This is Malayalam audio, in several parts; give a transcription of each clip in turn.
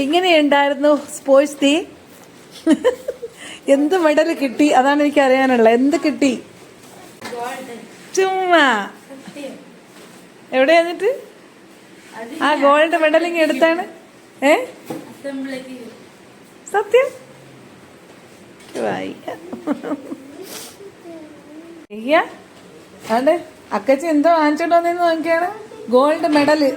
ഇങ്ങനെയുണ്ടായിരുന്നു സ്പോർട്സ് ഡേ. എന്ത് മെഡൽ കിട്ടി അതാണ് എനിക്ക് അറിയാനുള്ള. എന്ത് കിട്ടി? ചുമ്മാ എവിടെ എന്നിട്ട് ആ ഗോൾഡ് മെഡൽ ഇങ്ങനെ എടുത്താണ്? സത്യം? അതെ, അക്കച്ചി എന്തോ വാങ്ങിച്ചോണ്ടോന്നു നോക്കിയാണ് gold medal.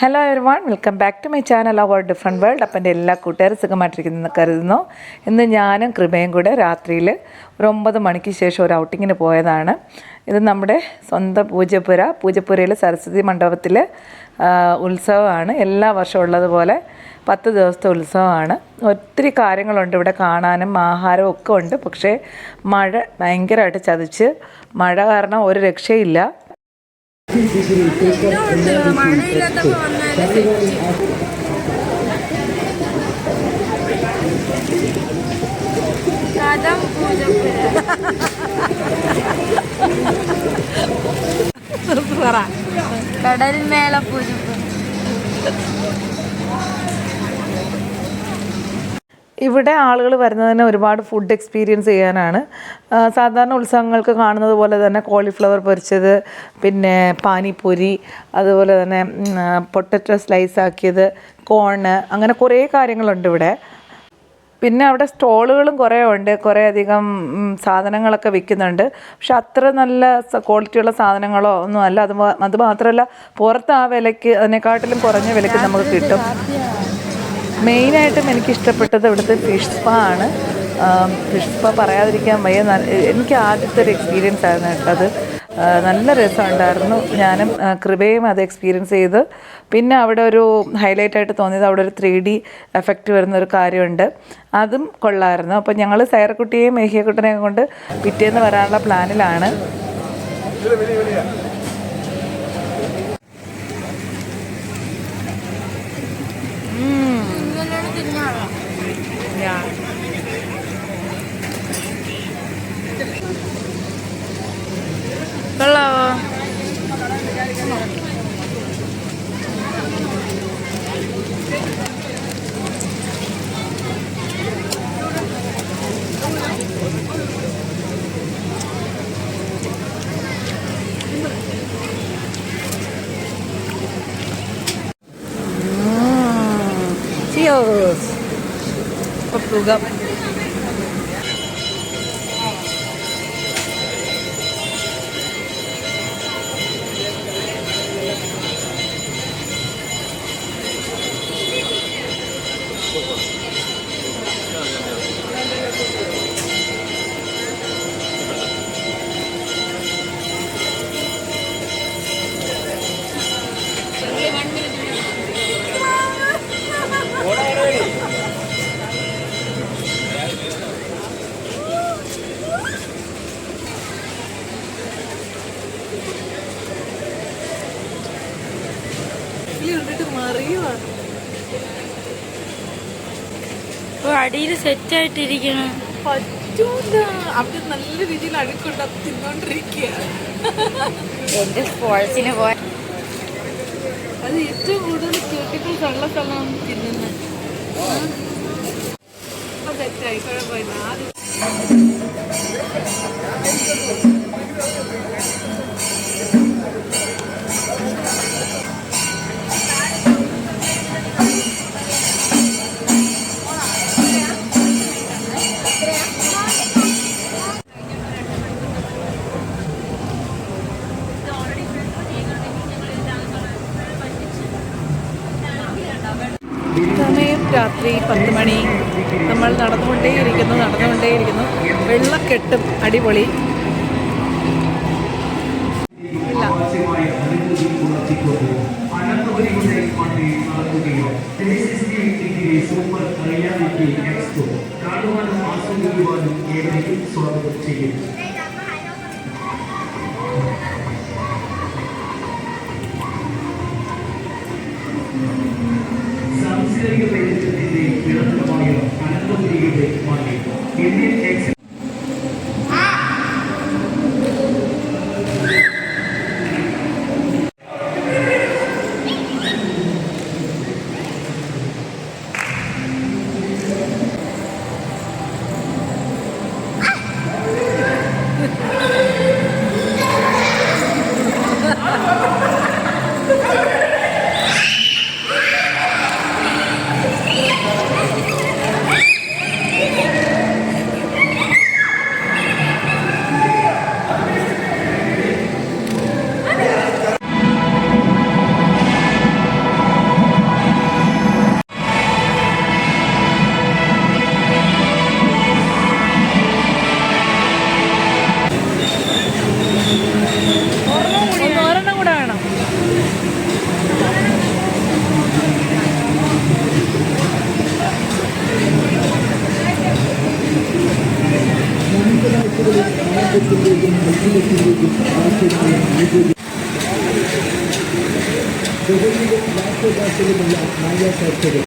Hello everyone, welcome back to my channel our different world. അപ്പം എൻ്റെ എല്ലാ കൂട്ടുകാരും സുഖമായിട്ടിരിക്കുന്നു കരുതുന്നു. ഇന്ന് ഞാനും കൃപയും കൂടെ രാത്രിയിൽ ഒരു 9 മണിക്ക് ശേഷം ഒരു ഔട്ടിങ്ങിന് പോയതാണ്. ഇത് നമ്മുടെ സ്വന്തം പൂജപ്പുരയിൽ സരസ്വതി മണ്ഡപത്തിൽ ഉത്സവമാണ്. എല്ലാ വർഷവും ഉള്ളതുപോലെ 10 ദിവസത്തെ ഉത്സവമാണ്. ഒത്തിരി കാര്യങ്ങളുണ്ട് ഇവിടെ കാണാനും ആഹാരവും ഒക്കെ ഉണ്ട്. പക്ഷേ മഴ ഭയങ്കരമായിട്ട് ചതിച്ച്, മഴ കാരണം ഒരു രക്ഷയില്ല. കടൽ മേള പൂജപ്പുര. ഇവിടെ ആളുകൾ വരുന്നതിന് ഒരുപാട് ഫുഡ് എക്സ്പീരിയൻസ് ചെയ്യാനാണ്. സാധാരണ ഉത്സവങ്ങൾക്ക് കാണുന്നത് പോലെ തന്നെ കോളിഫ്ലവർ പൊരിച്ചത്, പിന്നെ പാനിപ്പൂരി, അതുപോലെ തന്നെ പൊട്ടറ്റോ സ്ലൈസ് ആക്കിയത്, കോണ്, അങ്ങനെ കുറേ കാര്യങ്ങളുണ്ട് ഇവിടെ. പിന്നെ അവിടെ സ്റ്റോളുകളും കുറേ ഉണ്ട്, കുറേ അധികം സാധനങ്ങളൊക്കെ വിൽക്കുന്നുണ്ട്. പക്ഷെ അത്ര നല്ല ക്വാളിറ്റിയുള്ള സാധനങ്ങളോ ഒന്നും അല്ല. അത് മാത്രമല്ല, പുറത്ത് ആ വിലയ്ക്ക് അതിനെക്കാട്ടിലും കുറഞ്ഞ വിലയ്ക്ക് നമുക്ക് കിട്ടും. മെയിനായിട്ടും എനിക്കിഷ്ടപ്പെട്ടത് ഇവിടുത്തെ ഫിഷ് സ്പാ ആണ്. ഫിഷ് സ്പാ പറയാതിരിക്കാൻ വയ്യ. എനിക്ക് ആദ്യത്തെ ഒരു എക്സ്പീരിയൻസ് ആയിരുന്നു കേട്ടോ അത്. നല്ല രസമുണ്ടായിരുന്നു. ഞാനും കൃപയും അത് എക്സ്പീരിയൻസ് ചെയ്ത്. പിന്നെ അവിടെ ഒരു ഹൈലൈറ്റായിട്ട് തോന്നിയത് അവിടെ ഒരു 3D എഫക്റ്റ് വരുന്നൊരു കാര്യമുണ്ട്. അതും കൊള്ളായിരുന്നു. അപ്പം ഞങ്ങൾ സൈറക്കുട്ടിയെയും മേഹിയക്കുട്ടനെയും കൊണ്ട് പിറ്റേന്ന് വരാനുള്ള പ്ലാനിലാണ്. കൊള്ളാവോ? Cheers. സുഖം. അടിയിൽ സെറ്റായിട്ടിരിക്കണം. പറ്റൂല, അവിടെ നല്ല രീതിയിൽ അഴുക്കുണ്ട്. അത് തിന്നോണ്ടിരിക്കുക. എന്റെ സ്പോർട്സിന് പോയ അത് ഏറ്റവും കൂടുതൽ ക്യൂട്ടിക്കൽസ് ഉള്ള സ്ഥലമാണ് തിന്നുന്നത്. സെറ്റായി, കുഴപ്പമില്ല. സമയം രാത്രി 10 മണി. നമ്മൾ നടന്നുകൊണ്ടേയിരിക്കുന്നു. വെള്ളക്കെട്ടും അടിപൊളി. സാംസ്കാരിക